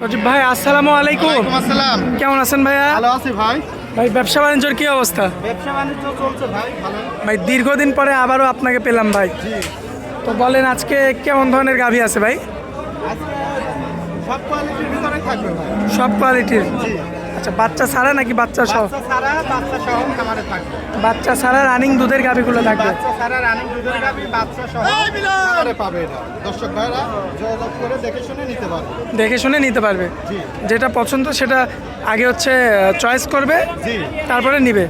সজীব ভাই আসসালামু আলাইকুম। ওয়ালাইকুম আসসালাম। কেমন আছেন ভাইয়া? ভালো আছি ভাই। ভাই ব্যবসা বাণিজ্যের কি অবস্থা? ব্যবসা বাণিজ্য চলছে ভাই ভালো। ভাই দীর্ঘদিন পরে আবারও আপনাকে পেলাম ভাই। জি। তো বলেন আজকে কেমন ধরনের গাভী আছে ভাই? আজকে সব কোয়ালিটির ভিতরে থাকবে ভাই। সব কোয়ালিটির? জি। আচ্ছা, বাচ্চা ছাড়া নাকি বাচ্চা সহ? বাচ্চা ছাড়া বাচ্চা সহ খামারে থাকবে। বাচ্চা ছাড়া রানিং দুধের গাভীগুলো থাকবে? বাচ্চা ছাড়া রানিং দুধের গাভী বাচ্চা সহ খামারে পাবে এটা। দর্শক ভাইরা যোগাযোগ করে দেখে শুনে নিতে পারবে। দেখে শুনে নিতে পারবে। জি। যেটা পছন্দ সেটা আগে হচ্ছে চয়েস করবে, জি। তারপরে নিবে।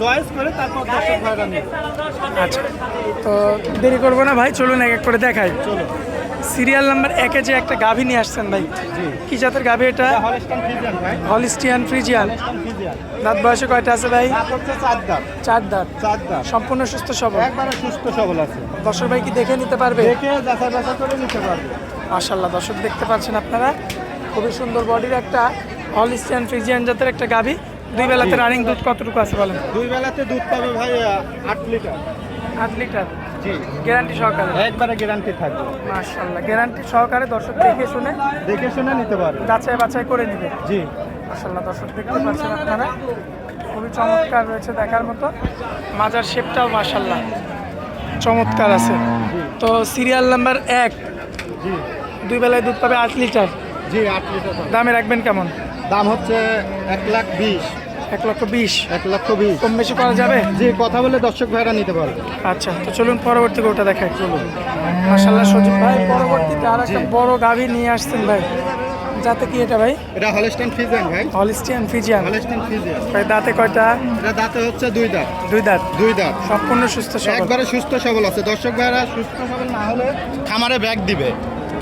চয়েস করে তারপর দর্শক ভাইরা নিবে। আচ্ছা, তো দেরি করবো না ভাই, চলুন এক এক করে দেখাই। চলো। সিরিয়াল নাম্বার 1-এ যে একটা গাভী নিয়ে আসছেন ভাই, জি। কি জাতের গাভী এটা? হলস্টাইন ফ্রিজিয়ান ভাই। Holstein Friesian. Holstein Friesian. দাঁত বয়সে কয়টা আছে ভাই? দাঁত হচ্ছে 4 দাঁত। 4 দাঁত। 4 দাঁত। সম্পূর্ণ সুস্থ সবল? একবারে সুস্থ সবল আছে। দর্শক ভাই কি দেখে নিতে পারবে? দেখে যাচাই বাছাই করে নিতে পারবে। মাশাআল্লাহ, দর্শক দেখতে পাচ্ছেন আপনারা, খুবই সুন্দর বডির একটা হলিস্টিয়ান ফ্রিজিয়ান জাতের একটা গাভী। দুই বেলাতে রানিং দুধ কতটুকু আছে বলেন? দুই বেলাতে দুধ পাবে ভাই 8 লিটার। 8 লিটার জি। গ্যারান্টি সহকারে? একবারে গ্যারান্টি থাকবে। মাশাআল্লাহ, গ্যারান্টি সহকারে দর্শক দেখে শুনে দেখে শুনে নিতে পারবে। যাচাই বাছাই করে নেবে। জি। মাশাআল্লাহ, দর্শক দেখতে পাচ্ছেন আপনারা, খুবই চমৎকার রয়েছে দেখার মতো। মাজার শেপটাও মাশাআল্লাহ চমৎকার আছে। তো সিরিয়াল নাম্বার 1, জি। দুই বেলায় দুধ পাবে 8 লিটার। জি 8 লিটার পাবে। দামে রাখবেন কেমন? দাম হচ্ছে 1,20,000। 1,20,000। 1,20,000। কম বেশি করা যাবে? জি, কথা বলে দর্শক ভাইরা নিতে পারবে। আচ্ছা, তো চলুন পরবর্তী গরুটা দেখাই। চলুন। মাশাআল্লাহ সজীব ভাই, পরবর্তীতে আর একটা জি। বড় গাভী নিয়ে আসছেন ভাই। যাতে কি এটা ভাই? এটা হলস্টাইন ফ্রিজিয়ান ভাই। Holstein Friesian. Holstein Friesian. ভাই দাঁতে কয়টা? এটা দাঁতে হচ্ছে 2 দাঁত। 2 দাঁত। 2 দাঁত। সম্পূর্ণ সুস্থ সবল? একবারে সুস্থ সবল আছে। দর্শক ভাইরা সুস্থ সবল না হলে খামারে ব্যাগ দিবে।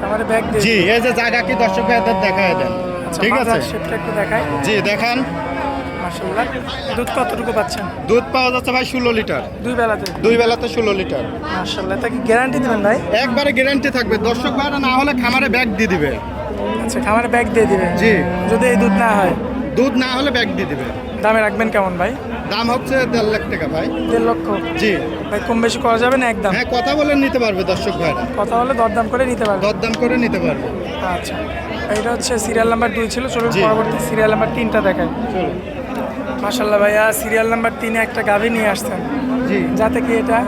আমারে ব্যাগ দিয়ে। জি, এই যে জায়গা কি দর্শক ভাইদের দেখায় দেন। আচ্ছা, ঠিক আছে। সেটা একটু দেখাই। জি দেখান। মাশাআল্লাহ, দুধ কতটুকু পাচ্ছেন? দুধ পাওয়া যাচ্ছে ভাই 16 লিটার। দুই বেলাতে? দুই বেলাতে 16 লিটার। মাশাআল্লাহ, এটা কি গ্যারান্টি দিবেন ভাই? একবারে গ্যারান্টি থাকবে। দর্শক ভাইরা না হলে খামারে ব্যাগ দিয়ে দিবে। আচ্ছা, খামারে ব্যাগ দিয়ে দিবেন? জি। যদি এই দুধ না হয়? দুধ না হলে ব্যাগ দিয়ে দিবে। দামে রাখবেন কেমন ভাই? দাম হচ্ছে 1.5 লাখ টাকা ভাই। 1.5 লক্ষ? জি। ভাই কম বেশি করা যাবে না একদম? হ্যাঁ, কথা বলে নিতে পারবে দর্শক ভাইরা। কথা হলে দরদাম করে নিতে পারবে? দরদাম করে নিতে পারবে। আচ্ছা, এটা হচ্ছে সিরিয়াল নাম্বার 2 ছিল। চলুন জি। পরবর্তী সিরিয়াল নাম্বার 3টা দেখাই। চলুন। মাশাআল্লাহ ভাইয়া, সিরিয়াল নাম্বার 3-এ একটা গাভী নিয়ে আসছেন। জি। যাতে কি এটা?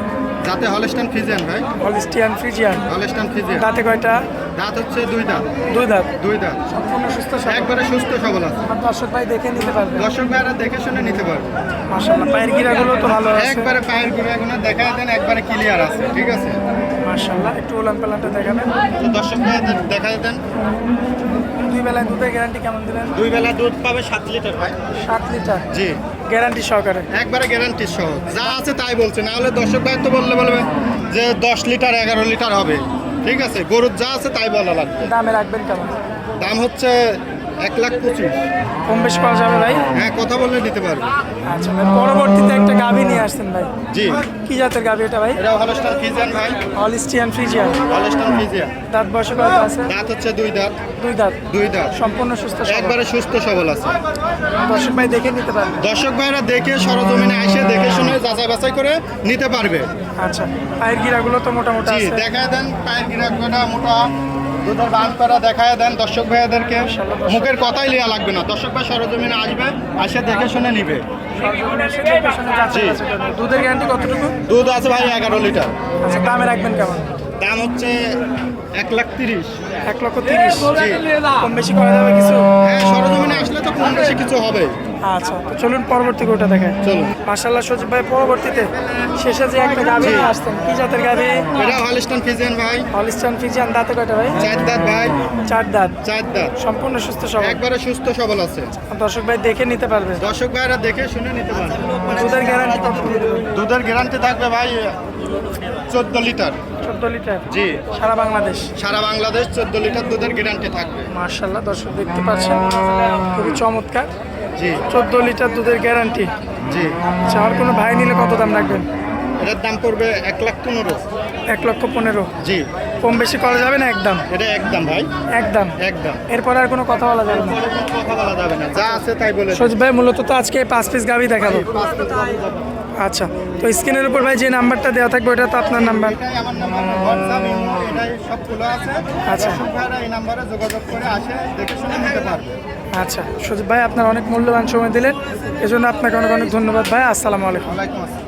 দাঁতে হলস্টাইন ফ্রিজিয়ান ভাই। Holstein Friesian. Holstein Friesian. দাঁতে কয়টা? দাঁত হচ্ছে 2 দাঁত। 2 দাঁত। 2 দাঁত। সম্পূর্ণ সুস্থ সবল? একবারে সুস্থ সবল আছে। আর দর্শক ভাই দেখে নিতে পারবে? দর্শক ভাইরা দেখে শুনে নিতে পারবে। মাশাআল্লাহ, পায়ের গিরাগুলো তো ভালো আছে। একবারে পায়ের গুঁড়াগুলো দেখায় দেন, একবারে ক্লিয়ার আছে। ঠিক আছে। মাশাআল্লাহ, একটু উলান পালানটা দেখাবেন। তো দর্শক ভাইদের দেখায় দেন। দুই বেলায় দুধের গ্যারান্টি কেমন দিলেন? দুই বেলা দুধ পাবে 7 লিটার ভাই। 7 লিটার জি। গ্যারান্টি সহকারে? একবারে গ্যারান্টি সহ। যা আছে তাই বলছে, না হলে দর্শক ভাই তো বলবে যে 10 লিটার 11 লিটার হবে। ঠিক আছে, গরুর যা আছে তাই বলা লাগবে। দামে রাখবেন কেমন? দাম হচ্ছে 1,25,000। কম বেশি করা যাবে ভাই? হ্যাঁ, কথা বললে নিতে পারবে। আচ্ছা ভাই, পরবর্তীতে একটা গাভী নিয়ে আসছেন ভাই। জি। কি জাতের গাভী এটা ভাই? এটা হলস্টাইন ফ্রিজিয়ান ভাই। Holstein Friesian. Holstein Friesian. দাঁত বয়সে কয়টা আছে? দাঁত হচ্ছে 2 দাঁত। 2 দাঁত। 2 দাঁত। সম্পূর্ণ সুস্থ সবল? একবারে সুস্থ সবল আছে। দর্শক ভাই দেখে নিতে পারবে? দর্শক ভাইরা দেখে সরজমিনে এসে দেখে শুনে যাচাই বাছাই করে নিতে পারবে। আচ্ছা, পায়ের গিরাগুলো তো মোটামুটি জি, আছে? দেখায় দেন পায়ের গিরাগুলো মোটা। দুধের বান করা দেখায় দেন দর্শক ভাইদেরকে। মুখের কথাই লিয়া লাগবে না। দর্শক ভাই সরজমিনে আসবে, এসে দেখে শুনে নিবে। সরজমিনে এসে দেখে শুনে যাচাই জি। বাছাই করবে। দুধের গ্যারান্টি কতটুকু? দুধ আছে ভাই 11 লিটার। আচ্ছা, দামে রাখবেন কেমন? দাম হচ্ছে 1,30,000। 1,30,000? কম বেশি করা যাবে কিছু? হ্যাঁ, সরজমিনে আসলে তো কম বেশি কিছু হবে। আচ্ছা, তো চলুন পরবর্তী গরুটা দেখাই। চলুন। মাশাআল্লাহ সজীব ভাই, পরবর্তীতে শেষে যে একটা গাভী নিয়ে আসতেন, কি জাতের গাভী? এটা হলস্টাইন ফ্রিজিয়ান ভাই। Holstein Friesian. দাঁতে কয়টা ভাই? 4 দাঁত ভাই। 4 দাঁত। 4 দাঁত। সম্পূর্ণ সুস্থ সবল? একবারে সুস্থ সবল আছে। দর্শক ভাই দেখে নিতে পারবে? দর্শক ভাইরা দেখে শুনে নিতে পারবে। দুধের গ্যারান্টি কত দিয়ে দেবেন? দুধের গ্যারান্টি থাকবে ভাই 14 লিটার। 14 লিটার? জি। সারা বাংলাদেশ? সারা বাংলাদেশ 14 লিটার দুধের গ্যারান্টি থাকবে। মাশাআল্লাহ, দর্শক দেখতে পাচ্ছেন, খুবই চমৎকার। জি। 14 লিটার দুধের গ্যারান্টি। জি। আচ্ছা, আর কোনো ভাই নিলে কত দাম রাখবেন? এটার দাম পড়বে 1,15,000। 1,15,000? জি। কম বেশি করা যাবে না একদম? এটা একদম ভাই। একদম? একদম। এরপর আর কোনো কথা বলা যাবে না? পরে কোনো কথা বলা যাবে না, যা আছে তাই বলে। সজীব ভাই, মূলত তো আজকে 5 পিস গাভী দেখাবো। আচ্ছা, তো স্ক্রিনের উপর ভাই যে নাম্বারটা দেওয়া থাকবে ওটা তো আপনার নাম্বার। এটাই আমার নাম্বার, হোয়াটসঅ্যাপ, ইমো, এটাই সব খোলা আছে। আচ্ছা। দর্শক ভাইরা এই নাম্বারে যোগাযোগ করে আসে দেখে শুনে নিতে পারবে। আচ্ছা, সুজিত ভাই আপনার অনেক মূল্যবান সময় দিলেন, এজন্য আপনাকে অনেক অনেক ধন্যবাদ ভাই। আসসালামু আলাইকুম। ওয়ালাইকুম আসসালাম।